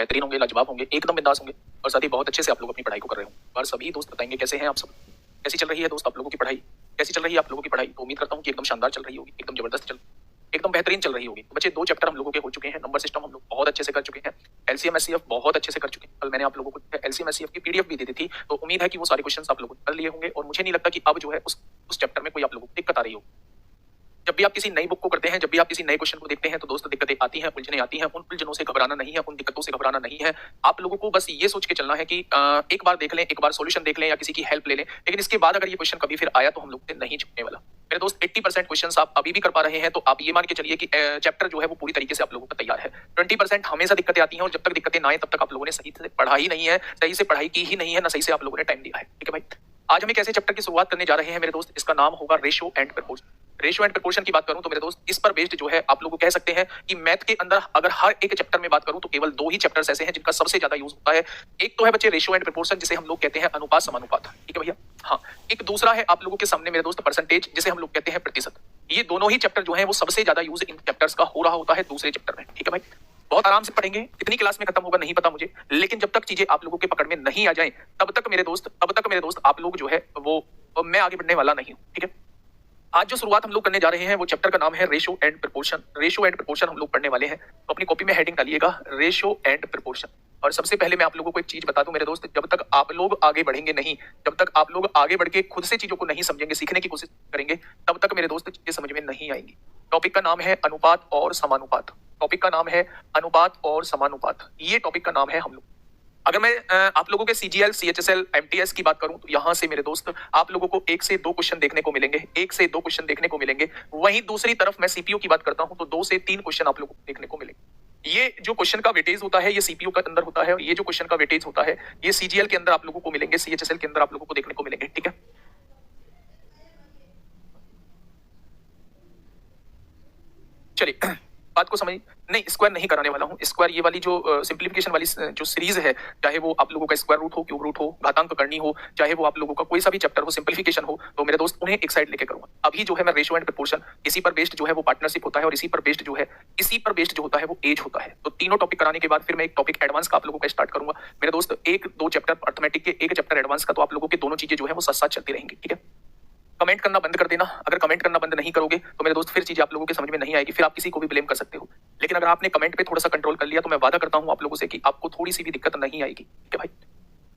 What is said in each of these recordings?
बेहतरीन होंगे, लाजवाब होंगे, एकदम बिंदास होंगे और साथ ही बहुत अच्छे से आप लोग अपनी पढ़ाई को कर रहे हो। और सभी दोस्त बताएंगे कैसे हैं आप सब, कैसी चल रही है दोस्त आप लोगों की पढ़ाई, कैसी चल रही है आप लोगों की पढ़ाई। तो उम्मीद करता हूँ कि एकदम शानदार चल रही होगी, एकदम जबरदस्त एकदम बेहतरीन चल रही होगी। तो बच्चे 2 चैप्टर हम लोगों के हो चुके हैं, नंबर सिस्टम हम लोग बहुत अच्छे से कर चुके हैं, एलसीएम एचसीएफ बहुत अच्छे से कर चुके हैं। कल मैंने आप लोगों को एलसीएम एचसीएफ की पीडीएफ भी दे दी थी, तो उम्मीद है कि वो सारे क्वेश्चंस आप लोगों ने कर लिए होंगे और मुझे नहीं लगता कि अब जो है उस चैप्टर में कोई आप लोगों को दिक्कत आ रही हो। जब भी आप किसी नई बुक को करते हैं, जब भी आप किसी नए क्वेश्चन को देखते हैं तो दोस्त दिक्कतें आती हैं, उलझने आती हैं। उन उलझनों से घबराना नहीं है, उन दिक्कतों से घबराना नहीं है। आप लोगों को बस ये सोच के चलना है कि एक बार देख लें, एक बार सॉल्यूशन देख लें या किसी की हेल्प ले लें, लेकिन इसके बाद अगर ये क्वेश्चन कभी फिर आया तो हम लोग से नहीं छूटने वाला। मेरे दोस्त 80% क्वेश्चंस आप अभी भी कर पा रहे हैं, तो आप ये मान के चलिए कि चैप्टर जो है वो पूरी तरीके से आप लोगों का तैयार है। 20% हमेशा दिक्कतें आती हैं और जब तक दिक्कतें ना आए तब तक आप लोगों ने सही से पढ़ा ही नहीं है, सही से पढ़ाई की ही नहीं है, ना सही से आप लोगों ने टाइम दिया है। ठीक है भाई, आज हम एक ऐसे चैप्टर की शुरुआत करने जा रहे हैं मेरे दोस्त, इसका नाम होगा ratio and proportion. Ratio and proportion की बात करूं तो मेरे दोस्त इस पर बेस्ड जो है आप लोग कह सकते हैं कि मैथ के अंदर अगर हर एक चैप्टर में बात करूं तो केवल 2 ही चैप्टर्स ऐसे हैं जिनका सबसे ज्यादा यूज होता है। एक तो है बच्चे रेशियो एंड प्रपोर्शन, जिसे हम लोग कहते हैं अनुपात समानुपात। ठीक है भैया, हाँ। एक दूसरा है आप लोगों के सामने मेरे दोस्त परसेंटेज, जिसे हम लोग कहते हैं प्रतिशत। ये दोनों ही चैप्टर जो है वो सबसे ज्यादा यूज इन चैप्टर्स का हो रहा होता है दूसरे चैप्टर में। ठीक है भाई, बहुत आराम से पढ़ेंगे, कितनी क्लास में खत्म होगा नहीं पता मुझे, लेकिन जब तक चीजें आप लोगों के पकड़ में नहीं आ जाए तब तक मेरे दोस्त आप लोग जो है वो मैं आगे बढ़ने वाला नहीं हूं। ठीक है, आज जो शुरुआत हम लोग करने जा रहे हैं वो चैप्टर का नाम है ratio and proportion. Ratio and proportion हम लोग पढ़ने वाले हैं, तो अपनी कॉपी में हेडिंग डालिएगा रेशियो एंड प्रपोर्शन। और सबसे पहले मैं आप लोगों को एक चीज बता दूं मेरे दोस्त, जब तक आप लोग आगे बढ़ेंगे नहीं, जब तक आप लोग आगे बढ़ के खुद से चीजों को नहीं समझेंगे, सीखने की कोशिश करेंगे, तब तक मेरे दोस्त चीजें समझ में नहीं आएंगी। टॉपिक का नाम है अनुपात और समानुपात। टॉपिक का नाम है अनुपात और समानुपात, ये टॉपिक का नाम है हम लोग। अगर मैं आप लोगों के सीजीएल, सीएचएसएल, एमटीएस की बात करूं तो यहां से मेरे दोस्त आप लोगों को 1 से 2 क्वेश्चन देखने को मिलेंगे, 1 से 2 क्वेश्चन देखने को मिलेंगे। वहीं दूसरी तरफ मैं सीपीयू की बात करता हूं तो 2 से 3 क्वेश्चन आप लोगों को देखने को मिलेंगे। ये जो क्वेश्चन का वेटेज होता है ये सीपीयू के अंदर होता है, और ये जो क्वेश्चन का वेटेज होता है ये सीजीएल के अंदर आप लोगों को मिलेंगे, सीएचएसएल के अंदर आप लोगों को देखने को मिलेंगे। ठीक है, चलिए बात को समझ नहीं, स्क्वायर नहीं कराने वाला हूं। स्क्वायर ये वाली जो सिंप्लीफिकेशन वाली जो सीरीज है, चाहे वो आप लोगों का स्क्वायर रूट हो, क्यूब रूट हो, घातांक करनी हो, चाहे वो आप लोगों का कोई सा भी चैप्टर हो, सिंप्लीफिकेशन हो, तो मेरे दोस्त उन्हें एक साइड लेके करूंगा। अभी जो है मैं रेशियो एंड प्रपोर्शन, इसी पर बेस्ड जो है वो पार्टनरशिप होता है, और इसी पर बेस्ड जो होता है वो एज होता है। तो तीनों टॉपिक कराने के बाद फिर मैं एक टॉपिक एडवांस का आप लोगों का स्टार्ट करूंगा मेरे दोस्त। 1-2 चैप्टर अर्थमेटिक के, 1 चैप्टर एडवांस का, तो आप लोगों के दोनों चीजें जो है वो साथ साथ चलती रहेंगी। ठीक है, कमेंट करना बंद कर देना। अगर कमेंट करना बंद नहीं करोगे तो मेरे दोस्त फिर चीजें आप लोगों के समझ में नहीं आएगी, फिर आप किसी को भी ब्लेम कर सकते हो। लेकिन अगर आपने कमेंट पे थोड़ा सा कंट्रोल कर लिया तो मैं वादा करता हूं आप लोगों से कि आपको थोड़ी सी भी दिक्कत नहीं आएगी। ठीक है भाई,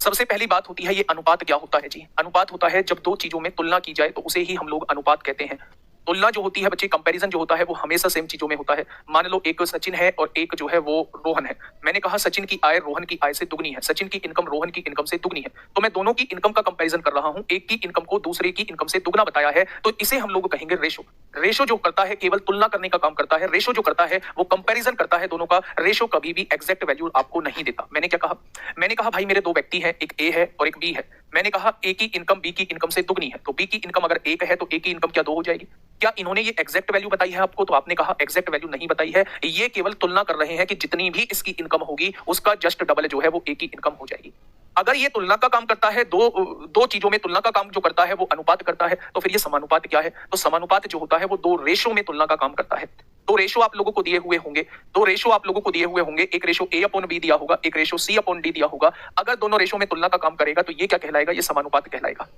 सबसे पहली बात होती है ये अनुपात क्या होता है जी। अनुपात होता है जब 2 चीजों में तुलना की जाए तो उसे ही हम लोग अनुपात कहते हैं। तुलना जो होती है बच्चे, कंपैरिजन जो होता है वो हमेशा सेम चीजों में होता है। मान लो एक सचिन है और एक जो है वो रोहन है। मैंने कहा सचिन की आय रोहन की आय से दुगनी है, सचिन की इनकम रोहन की इनकम से दुगनी है, तो मैं दोनों की इनकम का कंपैरिजन कर रहा हूं, एक की इनकम को दूसरे की इनकम से दुगना बताया है, तो इसे हम लोग कहेंगे रेशो। रेशो जो करता है केवल तुलना करने का काम करता है, रेशो जो करता है वो कंपैरिजन करता है दोनों का। रेशो कभी भी एग्जैक्ट वैल्यू आपको नहीं देता। मैंने क्या कहा, मैंने कहा भाई मेरे 2 व्यक्ति हैं, एक ए है और एक बी है। मैंने कहा ए की इनकम बी की इनकम से दुगनी है, तो बी की इनकम अगर 1 है तो ए की इनकम क्या 2 हो जाएगी। क्या इन्होंने ये एग्जैक्ट वैल्यू बताई है आपको? तो आपने कहा एग्जैक्ट वैल्यू नहीं बताई है, ये केवल तुलना कर रहे हैं कि जितनी भी इसकी इनकम होगी उसका जस्ट डबल जो है वो ए की इनकम हो जाएगी। अगर ये तुलना का काम करता है, दो चीजों में तुलना का काम जो करता है वो अनुपात करता है, तो फिर ये समानुपात क्या है? तो समानुपात जो होता है वो 2 रेशो में तुलना का काम करता है। 2 रेशो आप लोगों को दिए हुए होंगे, 2 रेशो आप लोगों को दिए हुए होंगे, एक रेशो A/B दिया होगा, एक रेशो C/D दिया होगा। अगर दोनों रेशो में तुलना का काम करेगा तो ये क्या कहलाएगा? ये समानुपात कहलाएगा।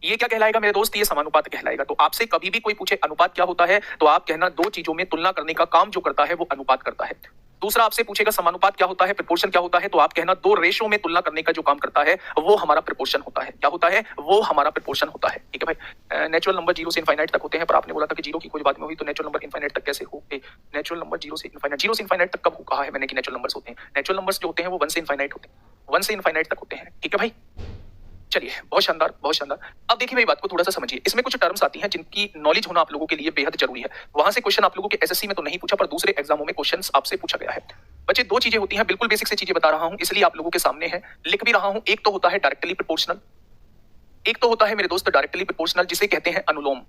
ये क्या कहलाएगा मेरे दोस्त? ये समानुपात कहलाएगा। तो आपसे कभी भी कोई पूछे अनुपात क्या होता है तो आप कहना 2 चीजों में तुलना करने का काम जो करता है वो अनुपात करता है। दूसरा आपसे पूछेगा समानुपात क्या होता है, प्रपोर्शन क्या होता है, तो आप कहना 2 रेशो में तुलना करने का जो काम करता है वो हमारा प्रपोर्शन होता है। क्या होता है? वो हमारा प्रपोर्शन होता है। ठीक है भाई, नेचुरल नंबर 0 से इनफाइनाइट तक होते हैं, पर आपने बोला था कि 0 की खोज बाद में हुई, तो नेचुरल नंबर इनफाइनाइट तक कैसे हो गए? नेचुरल नंबर 0 से इनफाइनाइट तक कब कहा है मैंने कि नेचुरल नंबर्स होते हैं? नेचुरल नंबर्स जो होते हैं वो 1 से इनफाइनाइट होते हैं, 1 से इनफाइनाइट तक होते हैं। ठीक है भाई, चलिए बहुत शानदार, बहुत शानदार। अब देखिए मेरी बात को थोड़ा सा समझिए, इसमें कुछ टर्म्स आती हैं जिनकी नॉलेज होना आप लोगों के लिए बेहद जरूरी है। वहां से क्वेश्चन आप लोगों के एसएससी में तो नहीं पूछा, पर दूसरे एग्जामों में क्वेश्चंस आपसे पूछा गया है। बच्चे 2 चीजें होती हैं, बिल्कुल बेसिक से चीजें बता रहा हूं, इसलिए आप लोगों के सामने है, लिख भी रहा हूं। एक तो होता है डायरेक्टली प्रोपोर्शनल, एक तो होता है मेरे दोस्त डायरेक्टली प्रोपोर्शनल जिसे कहते हैं अनुलोम,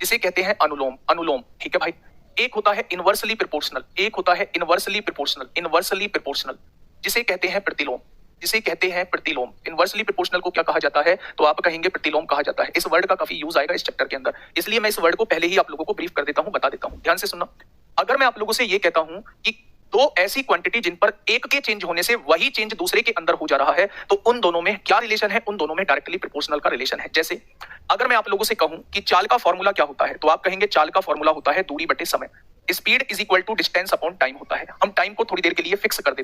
जिसे कहते हैं अनुलोम, अनुलोम। ठीक है भाई, एक होता है इनवर्सली प्रोपोर्शनल, एक होता है इनवर्सली प्रोपोर्शनल, इनवर्सली प्रोपोर्शनल जिसे कहते हैं प्रतिलोम, जिसे कहते हैं प्रतिलोम। इनवर्सली प्रोपोर्शनल को क्या कहा जाता है? तो आप कहेंगे प्रतिलोम कहा जाता है। इस वर्ड का काफी यूज आएगा इस चैप्टर के अंदर, इसलिए मैं इस वर्ड को पहले ही आप लोगों को ब्रीफ कर देता हूं, बता देता हूं। ध्यान से सुनना, अगर मैं आप लोगों से ये कहता हूं कि दो ऐसी क्वांटिटी जिन पर एक के चेंज होने से वही चेंज दूसरे के अंदर हो जा रहा है, तो उन दोनों में क्या रिलेशन है? उन दोनों में डायरेक्टली प्रोपोर्शनल का रिलेशन है। जैसे अगर मैं आप लोगों से कहूं कि चाल का फॉर्मूला क्या होता है, तो आप कहेंगे चाल का फॉर्मूला होता है दूरी बटे समय। Speed is equal to distance upon time होता है। हम टाइम को थोड़ी देर के लिए फिक्स कर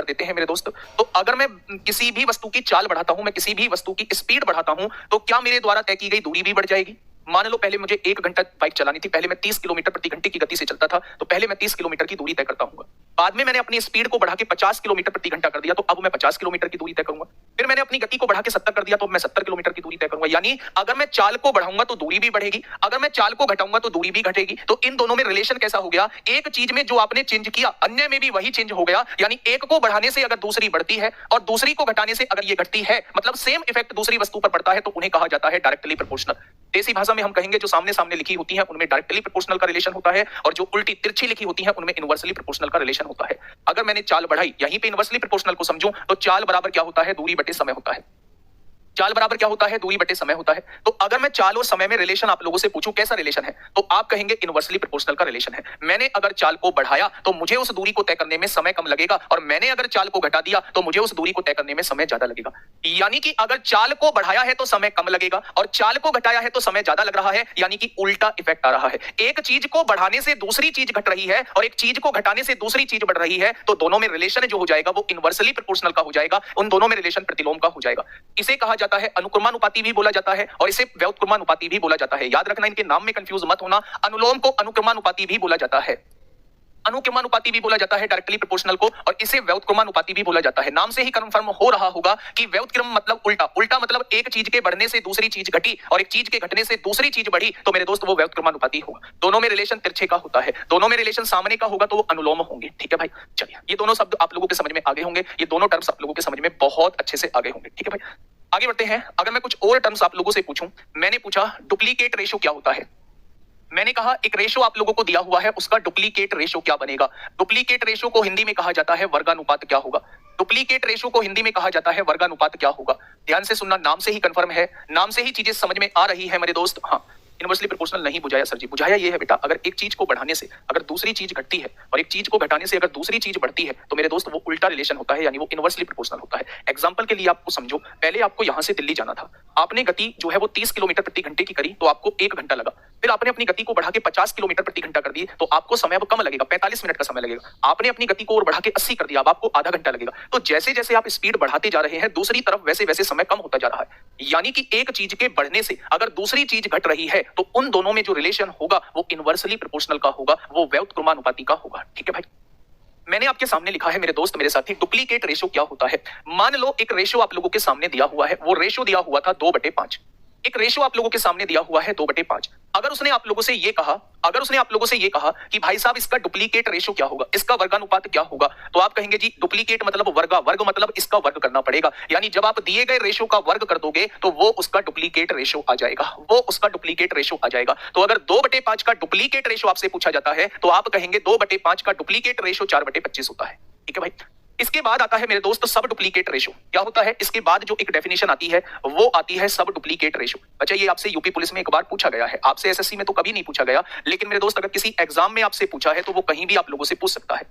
देते हैं, मेरे दोस्त। तो अगर मैं किसी भी वस्तु की चाल बढ़ाता हूं, मैं किसी भी वस्तु की स्पीड बढ़ाता हूं, तो क्या मेरे द्वारा तय की गई दूरी भी बढ़ जाएगी? मान लो पहले मुझे 1 घंटा बाइक चलानी थी, पहले मैं 30 किलोमीटर प्रति घंटे की गति से चलता था, तो पहले मैं 30 किलोमीटर की दूरी तय करता हूँ। बाद में मैंने अपनी स्पीड को बढ़ा के 50 किलोमीटर प्रति घंटा कर दिया, तो अब मैं 50 किलोमीटर की दूरी तय करूंगा। फिर मैंने अपनी गति को बढ़ा के 70 कर दिया, तो अब मैं 70 किलोमीटर की दूरी तय करूंगा। यानी अगर मैं चाल को बढ़ाऊंगा तो दूरी भी बढ़ेगी, अगर मैं चाल को घटाऊंगा तो दूरी भी घटेगी। तो इन दोनों में रिलेशन कैसा हो गया? एक चीज में जो आपने चेंज किया, अन्य में भी वही चेंज हो गया। यानी एक को बढ़ाने से अगर दूसरी बढ़ती है और दूसरी को घटाने से अगर ये घटती है, मतलब सेम इफेक्ट दूसरी वस्तु पर पड़ता है, तो उन्हें कहा जाता है डायरेक्टली प्रोपोर्शनल। देसी भाषा में हम कहेंगे जो सामने सामने लिखी होती है उनमें डायरेक्टली प्रोपोर्शनल का रिलेशन होता है, और जो उल्टी तिरछी लिखी होती है उनमें इनवर्सली प्रोपोर्शनल का रिलेशन होता है। अगर मैंने चाल बढ़ाई, यहीं पे इनवर्सली प्रोपोर्शनल को समझूं, तो चाल बराबर क्या होता है? दूरी बटे समय होता है। चाल बराबर क्या होता है? दूरी बटे समय होता है। तो अगर मैं चाल और समय में रिलेशन आप लोगों से पूछूं कैसा रिलेशन है, तो आप कहेंगे इनवर्सली प्रोपोर्शनल का रिलेशन है। मैंने अगर चाल को बढ़ाया तो मुझे उस दूरी को तय करने में समय कम लगेगा, और मैंने अगर चाल को घटा दिया तो मुझे उस दूरी को तय करने में समय ज्यादा लगेगा। यानी कि अगर चाल को बढ़ाया है तो समय कम लगेगा, और चाल को घटाया है तो समय ज्यादा लग रहा है। यानी कि उल्टा इफेक्ट आ रहा है। एक चीज को बढ़ाने से दूसरी चीज घट रही है और एक चीज को घटाने से दूसरी चीज बढ़ रही है, तो दोनों में रिलेशन जो हो जाएगा वो इनवर्सली प्रोपोर्शनल का हो जाएगा। उन दोनों में रिलेशन प्रतिलोम का हो जाएगा। इसे कहा जाता है अनुक्रमानुपाती भी बोला जाता है, और इसे व्युत्क्रमानुपाती भी बोला जाता है। याद रखना, इनके नाम में कंफ्यूज मत होना। अनुलोम को अनुक्रमानुपाती भी बोला जाता है, अनुक्रमानुपाती भी बोला जाता है डायरेक्टली प्रोपोर्शनल को, और इसे व्युत्क्रमानुपाती भी बोला जाता है। नाम से ही कंफर्म हो रहा होगा कि व्युत्क्रम मतलब उल्टा, उल्टा मतलब एक चीज के बढ़ने से दूसरी चीज घटी और एक चीज के घटने से दूसरी चीज बढ़ी, तो मेरे दोस्त वो व्युत्क्रमानुपाती होगा। दोनों में रिलेशन तिरछे का होता है, दोनों में रिलेशन सामने का होगा, तो वो अनुलोम होंगे। ठीक है भाई, चलिए ये दोनों शब्द आप लोगों के समझ में आगे होंगे, ये दोनों टर्म्स आप लोगों के समझ में बहुत अच्छे से आगे होंगे। ठीक है भाई, आगे बढ़ते हैं। अगर मैं कुछ और टर्म्स आप लोगों से पूछूं, मैंने पूछा डुप्लीकेट रेशो क्या होता है। मैंने कहा एक रेशो आप लोगों को दिया हुआ है, उसका डुप्लीकेट रेशो क्या बनेगा। डुप्लीकेट रेशो को हिंदी में कहा जाता है वर्गानुपात क्या होगा। डुप्लीकेट रेशो को हिंदी में कहा जाता है वर्गानुपात क्या होगा। ध्यान से सुनना, नाम से ही कंफर्म है, नाम से ही चीजें समझ में आ रही है मेरे दोस्त। हाँ, इनवर्सली प्रोपोर्शनल नहीं बुझाया सर जी, बुझाया ये है बेटा, अगर एक चीज को बढ़ाने से अगर दूसरी चीज घटती है और एक चीज को घटाने से अगर दूसरी चीज बढ़ती है, तो मेरे दोस्त वो उल्टा रिलेशन होता है, यानी वो इनवर्सली प्रोपोर्शनल होता है। एग्जांपल के लिए आपको समझो, पहले आपको यहां से दिल्ली जाना था, आपने गति जो है वो 30 किलोमीटर प्रति घंटे की करी, तो आपको 1 घंटा लगा। फिर आपने अपनी गति को बढ़ा के 50 किलोमीटर प्रति घंटा कर दी, तो आपको समय अब कम लगेगा, 45 मिनट का समय लगेगा। आपने अपनी गति को और बढ़ा के 80 कर दिया, अब आपको आधा घंटा लगेगा। तो जैसे जैसे आप स्पीड बढ़ाते जा रहे हैं दूसरी तरफ, वैसे वैसे समय कम होता जा रहा है। यानी कि एक चीज के बढ़ने से अगर दूसरी चीज घट रही है, तो उन दोनों में जो रिलेशन होगा वो इनवर्सली प्रोपोर्शनल का होगा, वो व्युत्क्रमानुपाती का होगा। ठीक है भाई, मैंने आपके सामने लिखा है मेरे दोस्त, मेरे साथी, डुप्लीकेट रेशो क्या होता है। मान लो एक रेशो आप लोगों के सामने दिया हुआ है, वो रेशो दिया हुआ था 2/5। एक रेशो आप लोगों के सामने दिया हुआ है 2/5। अगर उसने आप लोगों से ये कहा कि भाई साहब इसका डुप्लीकेट रेशो क्या होगा, इसका वर्गानुपात क्या होगा, तो आप कहेंगे जी डुप्लीकेट मतलब वर्गा, वर्ग मतलब इसका वर्ग करना पड़ेगा। यानी जब आप दिए गए रेशो का वर्ग कर दोगे तो वो उसका डुप्लीकेट रेशो आ जाएगा, वो उसका डुप्लीकेट रेशो आ जाएगा। तो अगर 2/5 का डुप्लीकेट रेशो आपसे पूछा जाता है, तो आप कहेंगे 2/5 का डुप्लीकेट रेशो 4/25 होता है। ठीक है भाई, इसके बाद आता है मेरे दोस्त सब डुप्लीकेट रेशो। क्या होता है इसके बाद जो एक डेफिनेशन आती है वो आती है सब डुप्लीकेट रेशो। अच्छा, ये आपसे यूपी पुलिस में एक बार पूछा गया है, आपसे एसएससी में तो कभी नहीं पूछा गया, लेकिन मेरे दोस्त अगर किसी एग्जाम में आपसे पूछा है तो वो कहीं भी आप लोगों से पूछ सकता है।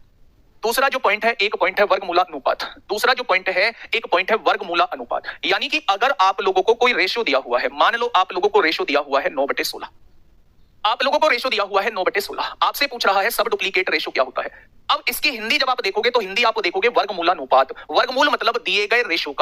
दूसरा जो पॉइंट है, एक पॉइंट है वर्गमूला अनुपात। दूसरा जो पॉइंट है, एक पॉइंट है वर्गमूला अनुपात। यानी कि अगर आप लोगों को कोई रेशो दिया हुआ है, मान लो आप लोगों को रेशो दिया हुआ है 9/16, आप लोगों को रेशो दिया हुआ है 9/16, आपसे पूछ रहा है सब डुप्लीकेट रेशो क्या होता है। अब इसकी हिंदी जब आप देखोगे तो हिंदी आप देखोगे वर्गमूलानुपात। वर्गमूल मतलब दिए गए रेशो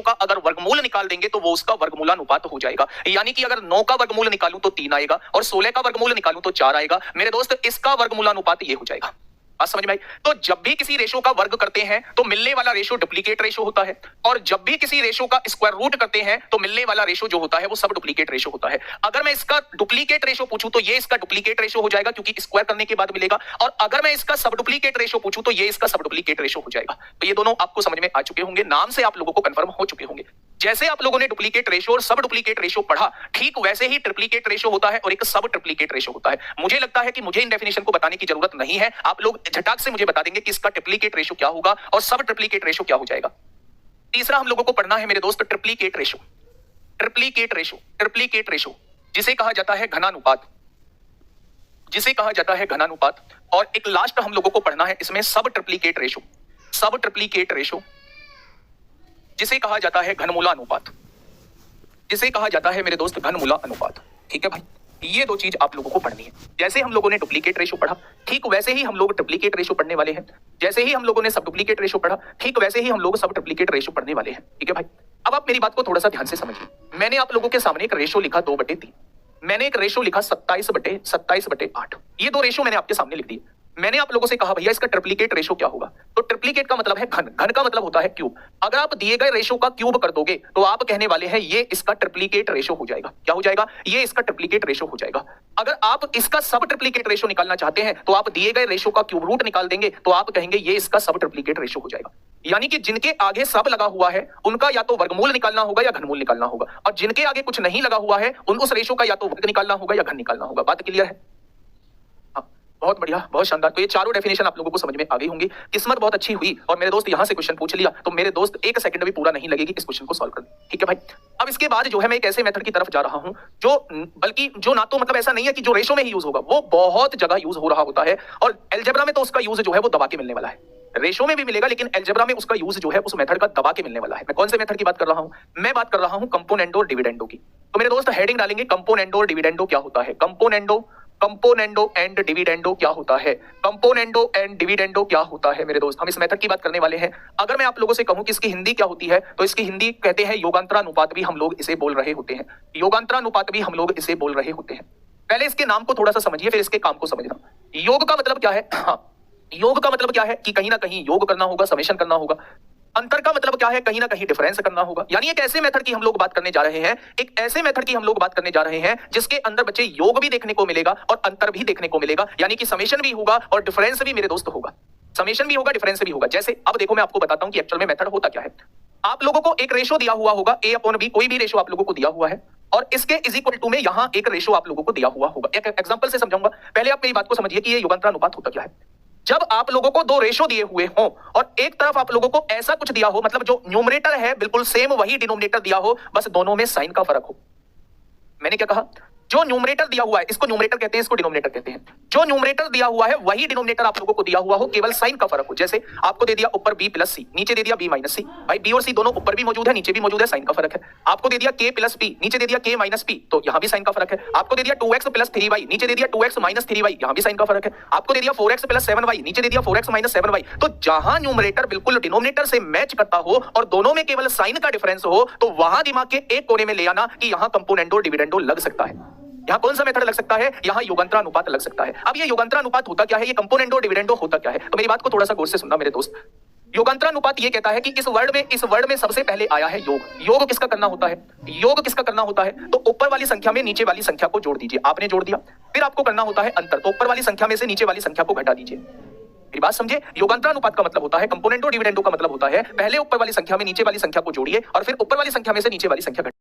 का अगर वर्गमूल निकाल देंगे तो वो उसका वर्गमूलानुपात हो जाएगा। यानी कि अगर 9 का वर्गमूल निकालूं तो 3 आएगा, और 16 का वर्गमूल निकालूं तो 4 आएगा। मेरे दोस्त इसका वर्गमूलानुपात ये हो जाएगा। बात समझ में आई? तो जब भी किसी रेशो का वर्ग करते हैं तो मिलने वाला रेशो डुप्लीकेट रेशो होता है, और जब भी किसी रेशो का स्क्वायर रूट करते हैं तो मिलने वाला रेशो जो होता है वो सब डुप्लीकेट रेशो होता है। अगर मैं इसका डुप्लीकेट रेशो पूछूं तो ये इसका डुप्लीकेट रेशो हो जाएगा, क्योंकि स्क्वायर करने के बाद मिलेगा, और अगर मैं इसका सब डुप्लीकेट रेशो पूछूं तो ये इसका सब डुप्लीकेट रेशो हो जाएगा। तो ये दोनों आपको समझ में आ चुके होंगे, नाम से आप लोगों को कंफर्म हो चुके होंगे। जैसे आप लोगों ने डुप्लीकेट रेशो और सब डुप्लीकेट रेशो पढ़ा, ठीक वैसे ही ट्रिप्लीकेट रेशो होता है और एक सब ट्रिप्लीकेट रेशो होता है। मुझे लगता है कि मुझे इन डेफिनेशन को बताने की जरूरत नहीं है, आप लोग झटाक से मुझे बता देंगे कि इसका ट्रिप्लीकेट रेशो क्या होगा और सब ट्रिप्लीकेट रेशो क्या हो जाएगा। तीसरा हम लोगों को पढ़ना है मेरे दोस्त ट्रिप्लीकेट रेशो। ट्रिप्लीकेट रेशो जिसे कहा जाता है घनानुपात। जिसे कहा जाता है घनानुपात, और एक लास्ट हम लोगों को पढ़ना है इसमें सब ट्रिप्लीकेट रेशो, सब ट्रिप्लीकेट रेशो, जिसे कहा जाता है घनमूला अनुपात, जिसे कहा जाता है मेरे दोस्त घनमूला अनुपात। ठीक है भाई, ये दो चीज आप लोगों को पढ़नी है। जैसे हम लोगों ने डुप्लीकेट रेशो पढ़ा, ठीक वैसे ही हम लोग ट्रिप्लीकेट रेशो पढ़ने वाले हैं। जैसे ही हम लोगों ने सब डुप्लीकेट रेशो पढ़ा, ठीक वैसे ही हम लोग सब ट्रिप्लीकेट रेशो पढ़ने वाले हैं। ठीक है भाई, अब आप मेरी बात को थोड़ा सा ध्यान से समझिए। मैंने आप लोगों के सामने एक रेशो लिखा 2/3, मैंने एक रेशो लिखा 27/27/8। ये दो रेशो मैंने आपके सामने लिख दिए। मैंने आप लोगों से कहा भैया इसका ट्रिप्लीकेट रेशो क्या होगा, तो ट्रिप्लीकेट का मतलब है घन, घन का मतलब होता है क्यूब। अगर आप दिए गए रेशो का क्यूब कर दोगे तो आप कहने वाले हैं ये इसका ट्रिप्लीकेट रेशो हो जाएगा। क्या हो जाएगा? ये इसका ट्रिप्लीकेट रेशो हो जाएगा। अगर आप इसका सब ट्रिप्लीकेट रेशो निकालना चाहते हैं तो आप दिए गए रेशो का क्यूब रूट निकाल देंगे तो आप कहेंगे ये इसका सब ट्रिप्लीकेट रेशो हो जाएगा। यानी कि जिनके आगे सब लगा हुआ है उनका या तो वर्गमूल निकालना होगा या घनमूल निकालना होगा, और जिनके आगे कुछ नहीं लगा हुआ है उन उस रेशो का या तो वर्ग निकालना होगा या घन निकालना होगा। बात क्लियर है? बहुत बढ़िया, बहुत शानदार। तो ये चारों डेफिनेशन आप लोगों को समझ में आ गई होंगी। किस्मत बहुत अच्छी हुई और मेरे दोस्त यहां से क्वेश्चन पूछ लिया तो मेरे दोस्त एक सेकंड भी पूरा नहीं लगेगी इस क्वेश्चन को सॉल्व करने। ठीक है भाई, अब इसके बाद जो है मैं एक ऐसे मेथड की तरफ जा रहा हूं जो बल्कि जो ना तो मतलब ऐसा नहीं है कि जो रेशो में ही यूज होगा, वो बहुत जगह यूज हो रहा होता है, और एलजेब्रा में तो उसका यूज जो है वो दबा के मिलने वाला है। रेशो में भी मिलेगा लेकिन एलजेब्रा में उसका यूज जो है उस मेथड का दबा के मिलने वाला है। मैं कौन से मेथड की बात कर रहा हूं? मैं बात कर रहा हूं कंपोनेंडो और डिविडेंडो की। तो मेरे दोस्त हेडिंग डालेंगे कंपोनेंडो और डिविडेंडो क्या होता है, कंपोनेंडो एंड डिविडेंडो क्या होता है, कंपोनेंडो एंड डिविडेंडो क्या होता है। मेरे दोस्त हम इस मेथड की बात करने वाले हैं। अगर मैं आप लोगों से कहूं कि इसकी हिंदी क्या होती है तो इसकी हिंदी कहते हैं योगांतरानुपात भी हम लोग इसे बोल रहे होते हैं, योगांतरानुपात भी हम लोग इसे बोल रहे होते हैं। पहले इसके नाम को थोड़ा सा समझिए फिर इसके काम को समझना। योग का मतलब क्या है? हाँ, योग का मतलब क्या है कि कहीं ना कहीं योग करना होगा, समेशन करना होगा। अंतर का मतलब क्या है? कहीं ना कहीं डिफरेंस करना होगा। यानी एक ऐसे मेथड की हम लोग बात करने जा रहे हैं, एक ऐसे मेथड की हम लोग बात करने जा रहे हैं जिसके अंदर बच्चे योग भी देखने को मिलेगा और अंतर भी देखने को मिलेगा। यानी कि समेशन भी होगा और डिफरेंस भी मेरे दोस्त होगा, समेशन भी होगा, डिफरेंस भी होगा। जैसे अब देखो मैं आपको बताता हूं कि एक्चुअल में मेथड होता क्या है। आप लोगों को एक रेशो दिया हुआ होगा A/B, कोई भी रेशो आप लोगों को दिया हुआ है और इसके इज इक्वल टू में यहां एक रेशो आप लोगों को दिया हुआ होगा। एक एग्जांपल से समझाऊंगा, पहले आप मेरी बात को समझिए कि ये योगांतरानुपात होता क्या है। जब आप लोगों को दो रेशो दिए हुए हो और एक तरफ आप लोगों को ऐसा कुछ दिया हो, मतलब जो न्यूमरेटर है बिल्कुल सेम वही डिनोमिनेटर दिया हो, बस दोनों में साइन का फर्क हो। मैंने क्या कहा? जो न्यूमरेटर दिया हुआ है इसको न्यूमरेटर कहते हैं, इसको डिनोमिनेटर कहते हैं। जो न्यूमरेटर दिया हुआ है वही डिनोमिनेटर आप लोगों को दिया हुआ हो, केवल साइन का फर्क हो। जैसे आपको दे दिया ऊपर b प्लस सी, नीचे दे दिया b माइनस सी। भाई b और c दोनों ऊपर भी मौजूद है, नीचे भी मौजूद है, साइन का फर्क है। आपको दे दिया k प्लस p, नीचे दे दिया k माइनस p, तो यहां भी साइन का फर्क है। आपको दे दिया 2x प्लस 3y, नीचे दे दिया 2x माइनस 3y, यहां भी साइन का फर्क है। आपको दे दिया 4x प्लस 7y, नीचे दे दिया 4x माइनस 7y। तो जहां न्यूमरेटर बिल्कुल डिनोमिनेटर से मैच करता हो और दोनों में केवल साइन का डिफरेंस हो, तो वहां दिमाग के एक कोने में ले आना कि यहां कंपोनेंडो डिविडेंडो लग सकता है। यहां कौन सा मेथड लग सकता है? यहां योगांतरानुपात लग सकता है। अब ये योगांतरानुपात होता क्या है, ये कंपोनेंडो डिविडेंडो होता क्या है? तो मेरी बात को थोड़ा सा गौर से सुनना मेरे दोस्त। योगांतरानुपात ये कहता है कि इस वर्ड में सबसे पहले आया है योग। योग किसका करना होता है? योग किसका करना होता है? तो ऊपर वाली संख्या में नीचे वाली संख्या को जोड़ दीजिए। आपने जोड़ दिया, फिर आपको करना होता है अंतर, तो ऊपर वाली संख्या में से नीचे वाली संख्या को घटा दीजिए। मेरी बात समझे? योगांतरानुपात का मतलब होता है, कंपोनेंडो डिविडेंडो का मतलब होता है पहले ऊपर वाली संख्या में नीचे वाली संख्या को जोड़िए और फिर ऊपर वाली संख्या में से नीचे वाली संख्या